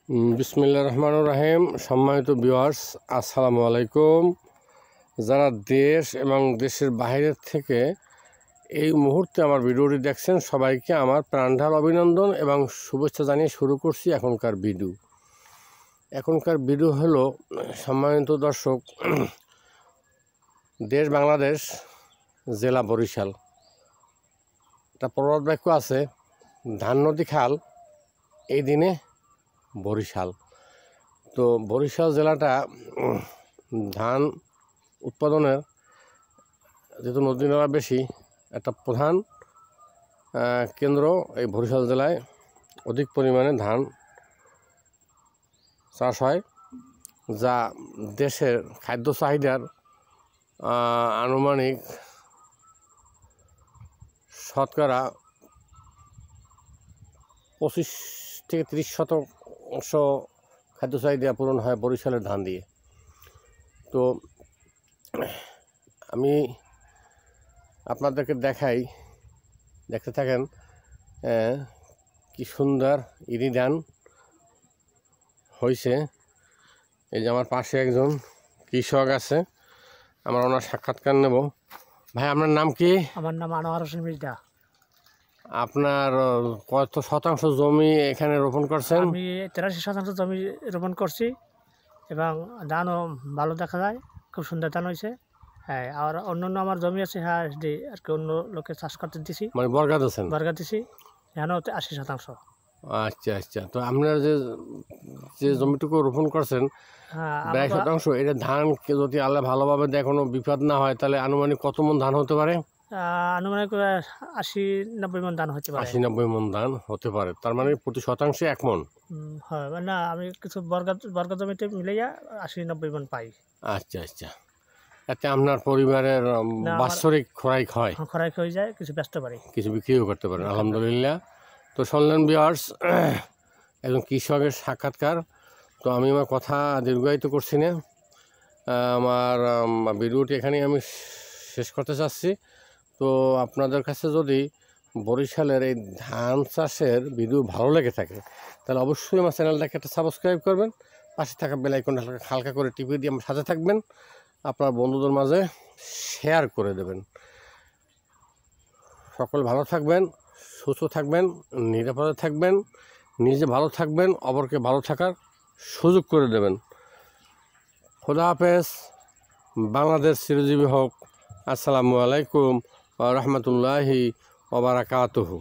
বিসমিল্লাহির রহমানির রহিম। সম্মানিত ভিউয়ার্স, আসসালামু আলাইকুম। যারা দেশ এবং দেশের বাইরের থেকে এই মুহূর্তে আমার ভিডিওটি দেখছেন, সবাইকে আমার প্রাণঢাল অভিনন্দন এবং শুভেচ্ছা জানিয়ে শুরু করছি এখনকার ভিডিও হলো, সম্মানিত দর্শক, দেশ বাংলাদেশ, জেলা বরিশাল। একটা প্রবাদ বাক্য আছে, ধান নদী খাল এই দিনে বরিশাল। তো বরিশাল জেলাটা ধান উৎপাদনের যেহেতু নদী নালা বেশি, একটা প্রধান কেন্দ্র এই বরিশাল জেলায় অধিক পরিমাণে ধান চাষ হয়, যা দেশের খাদ্য চাহিদার আনুমানিক শতকরা 25 থেকে 30% খাদ্য চাহিদা পূরণ হয় বরিশালের ধান দিয়ে। তো আমি আপনাদেরকে দেখতে থাকেন কি সুন্দর ইরি ধান হয়েছে। এই যে আমার পাশে একজন কৃষক আছে, আমরা ওনার সাক্ষাৎকার নেব। ভাই, আপনার নাম কি? আমার নাম আনোয়ার হোসেন মির্জা। আপনার কত শতাংশ জমি এখানে রোপণ করছেন? আমি 83% জমি রোপণ করছি এবং ধানও ভালো দেখা যায়, খুব সুন্দর ধান হয়েছে। হ্যাঁ, আর অন্য আমার জমি আছে, হ্যাঁ, আর কি অন্য লোকে চাষ করতে দিছি, মানে বর্গা দিয়েছেন? বর্গা দিছি, ধানও 80%। আচ্ছা। তো আপনার যে জমিটুকু রোপণ করছেন, হ্যাঁ, 82%, এটা ধান যদি আল্লাহ ভালোভাবে দেয়, কোনো বিপদ না হয়, তাহলে আনুমানিক কত মন ধান হতে পারে? আনুমানিক 80-90 মন ধান হতে পারে। 80-90 মন ধান হতে পারে, তার মানে প্রতি শতাংশে 1 মন। হয়, না, আমি কিছু বর্গা জমিতে মিলাইয়া 80-90 মন পাই। আচ্ছা। এতে আপনার পরিবারের বাৎসরিক খোরাক হয়? খোরাক হয়ে যায়, কিছু ব্যস্ত পারি, কিছু বিক্রিও করতে পারেন, আলহামদুলিল্লাহ। তো শুনলেন ভিউয়ার্স, একজন কৃষকের সাক্ষাৎকার। তো আমি আমার কথা দীর্ঘায়িত করছি না, আমার ভিডিওটি এখানেই আমি শেষ করতে চাচ্ছি। তো আপনাদের কাছে যদি বরিশালের এই ধান চাষের ভিডিও ভালো লেগে থাকে, তাহলে অবশ্যই আমার চ্যানেলটাকে একটা সাবস্ক্রাইব করবেন, পাশে থাকা বেল আইকনটা হালকা করে টিপে দিয়ে আমার সাথে থাকবেন, আপনার বন্ধুদের মাঝে শেয়ার করে দেবেন। সকল ভালো থাকবেন, সুস্থ থাকবেন, নিরাপদে থাকবেন, নিজে ভালো থাকবেন, অপরকে ভালো থাকার সুযোগ করে দেবেন। খোদা হাফেজ। বাংলাদেশ চিরজীবী হোক। আসসালামু আলাইকুম ওয়া রাহমাতুল্লাহি ওয়া বারাকাতুহু।